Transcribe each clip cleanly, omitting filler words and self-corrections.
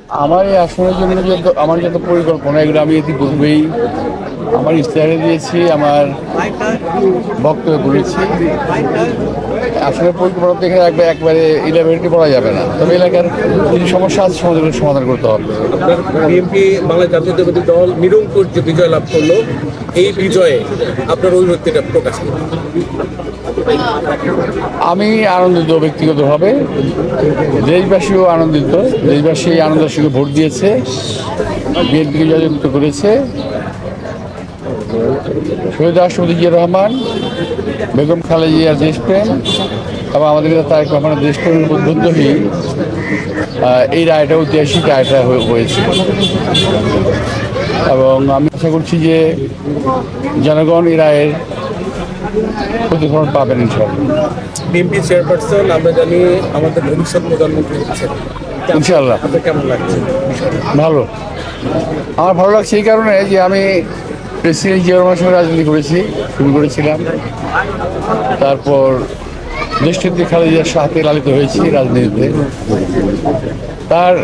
আমার এই আসনের জন্য আমার যত পরিকল্পনা এগুলো আমি ইতিপূর্বেই আমার ইশতেহারে দিয়েছি, আমার বক্তব্য বলেছি। আসলে পরিকল্পনা তো এখানে একবারে ইলেভেনটি পড়া যাবে না, তবে এলাকার কিছু সমস্যা আছে সমাধান করতে হবে। আপনার বিএনপি বাংলা জাতীয়তাবাদী দল নিরঙ্কুশ যে বিজয় লাভ করলো, এই বিজয়ে আপনার অভিব্যক্তিটা প্রকাশ করুন। আমি আনন্দিত ব্যক্তিগতভাবে, দেশবাসীও আনন্দিত। দেশবাসী এই আনন্দের সঙ্গে ভোট দিয়েছে, বিএনপিকে জয়যুক্ত করেছে। শহীদ রাষ্ট্রপতি জিয়া রহমান, বেগম খালেদা জিয়ার দেশপ্রেম এবং আমাদের তারেক রহমানের দেশপ্রেমের উদ্বুদ্ধ হয়ে এই রায়টা ঐতিহাসিক রায়টা হয়েছে এবং আমি আশা করছি যে জনগণ এই রায়ের প্রতিফলন পাবেন ইনশাআল্লাহ। বিএনপি চেয়ারপারসন আমরা জানি আমাদের ভবিষ্যৎ প্রধানমন্ত্রী হচ্ছেন, ইনশাআল্লাহ। আপনার কেমন লাগছে? ভালো, আমার ভালো লাগছে এই কারণে যে আমি প্রেসিডেন্ট জিয়া রহমানের সঙ্গে রাজনীতি করেছি, শুরু করেছিলাম। তারপর দেশনেত্রী খালেদা জিয়ার সাথে লালিত হয়েছি রাজনীতিতে। তার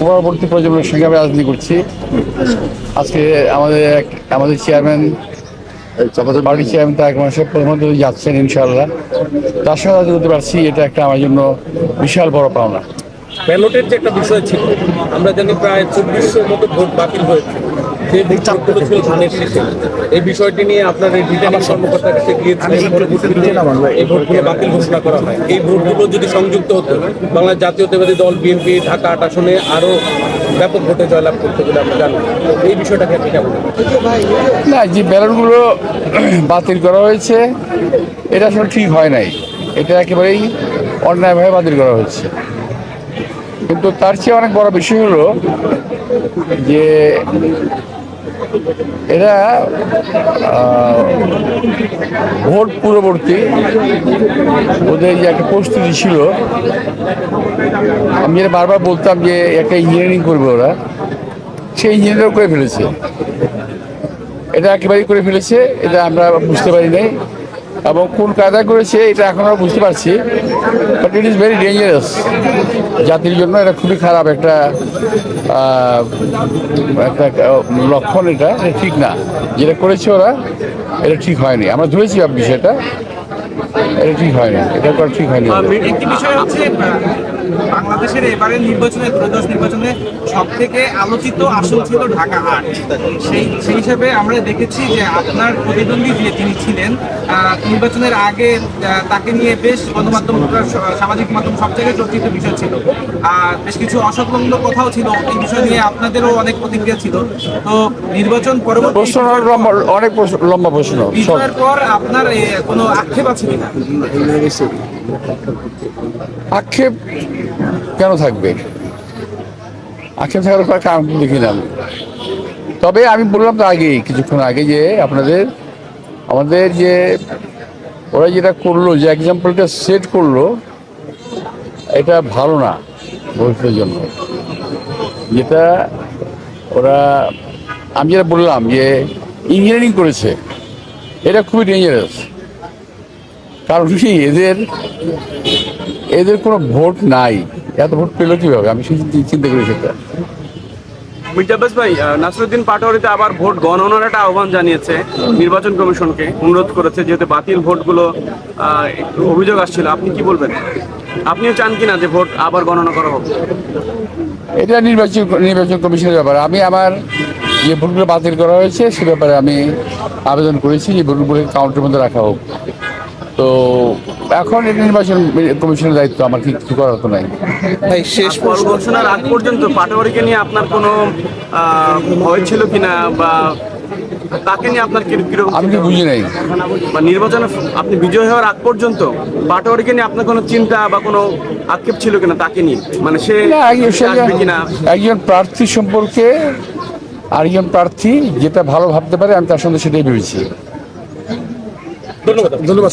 পরবর্তী প্রজন্মের সঙ্গে আমি রাজনীতি করছি। আজকে আমাদের চেয়ারম্যান, পার্টির চেয়ারম্যান তারেক রহমান সাহেব প্রধানমন্ত্রী যাচ্ছেন ইনশাআল্লাহ। তার সঙ্গে রাজনীতি করতে পারছি, এটা একটা আমার জন্য বিশাল বড় পাওনা। ব্যালটের যে একটা বিষয় ছিল, আমরা জানি প্রায় 2400 মতো ভোট বাতিল হয়েছে, যে ভোটগুলো ছিল ধানের শেষে। এই বিষয়টি নিয়ে আপনার এই রিটার্নিং কর্মকর্তার কাছে গিয়েছিলেন, এই ভোটগুলো বাতিল ঘোষণা করা হয়। এই ভোটগুলো যদি সংযুক্ত হতো, বাংলা জাতীয়তাবাদী দল বিএনপি ঢাকা 8 আসনে আরো ব্যাপক ভোটে জয়লাভ করতে বলে আমরা জানি। এই বিষয়টাকে আপনি কেমন দেখেন? না, যে ব্যালটগুলো বাতিল করা হয়েছে এটা আসলে ঠিক হয় নাই, এটা একেবারেই অন্যায়ভাবে বাতিল করা হয়েছে। কিন্তু তার চেয়ে অনেক বড় বিষয় হলো যে এরা ভোট পূর্ববর্তী ওদের যে একটা প্রস্তুতি ছিল, আমি যেটা বারবার বলতাম যে একটা ইঞ্জিনিয়ারিং করবে ওরা, সেই ইঞ্জিনিয়ারিং করে ফেলেছে। এটা একেবারেই করে ফেলেছে, এটা আমরা বুঝতে পারি নাই এবং কোন কায়দা করেছে এটা এখন আমরা বুঝতে পারছি। But it is very dangerous, জাতির জন্য এটা খুবই খারাপ একটা লক্ষণ। এটা ঠিক না, যেটা করেছে ওরা এটা ঠিক হয়নি। আমরা ধরেছি বিষয়টা, এটা ঠিক হয়নি, এটা করা ঠিক হয়নি। একটি বিষয় হচ্ছে বাংলাদেশের এবারের নির্বাচনে, ত্রয়োদশ নির্বাচনে সব থেকে আলোচিত আসন ছিল ঢাকা 8। সেই হিসাবে আমরা দেখেছি যে আপনার প্রতিদ্বন্দ্বী যিনি ছিলেন নির্বাচনের আগে, তাকে নিয়ে বেশ গণমাধ্যম, সামাজিক মাধ্যম সব জায়গায় চর্চিত বিষয় ছিল। আর বেশ কিছু অসংলগ্ন কথাও ছিল, এই বিষয় নিয়ে আপনাদেরও অনেক প্রতিক্রিয়া ছিল। তো নির্বাচন পরবর্তী প্রশ্ন অনেক লম্বা প্রশ্ন। বিজয়ের পর আপনার কোনো আক্ষেপ আছে কিনা? আক্ষেপ কেন থাকবে? আক্ষেপ থাকার কোনো কারণ দেখি না। তবে আমি বললাম তো আগেই, কিছুক্ষণ আগে, যে আমাদের যে ওরা যেটা করলো, যে এক্সাম্পলটা সেট করলো, এটা ভালো না ভবিষ্যতের জন্য। যেটা ওরা, আমি যেটা বললাম যে ইঞ্জিনিয়ারিং করেছে, এটা খুবই ডেঞ্জারাস। কারণ কি, এদের কোনো ভোট নাই, এত ভোট পেলো কীভাবে? আমি চিন্তা করি সেটা। মির্জা আব্বাস ভাই, নাসিরউদ্দিন পাটোয়ারিতে আবার ভোট গণনার একটা আহ্বান জানিয়েছে নির্বাচন কমিশনকে, অনুরোধ করেছে, যেহেতু বাতিল ভোটগুলো একটু অভিযোগ আসছিল। আপনি কি বলবেন? আপনিও চান কিনা যে ভোট আবার গণনা করা হোক? এটা নির্বাচন কমিশনের ব্যাপার। আমি আমার যে ভোটগুলো বাতিল করা হয়েছে সে ব্যাপারে আমি আবেদন করেছি যে ভোটগুলো কাউন্টের মধ্যে রাখা হোক। তো এখন এটা নির্বাচন কমিশনের দায়িত্ব, আমার কিছু করার তো নাই। শেষ ফল ঘোষণার আগ পর্যন্ত পাটোয়ারিকে নিয়ে আপনার কোনো ভয় ছিল কিনা, বা তাকে নিয়ে আপনার কিরকম? আমি তো বুঝি নাই। বা নির্বাচনে আপনি বিজয় হওয়ার আগ পর্যন্ত পাটোয়ারিকে নিয়ে আপনার কোনো চিন্তা বা কোনো আক্ষেপ ছিল কিনা তাকে নিয়ে? মানে সে আসবে কিনা? একজন প্রার্থী সম্পর্কে আরেকজন প্রার্থী যেটা ভালো ভাবতে পারে, আমি তার সঙ্গে সেটাই ভেবেছি। ধন্যবাদ।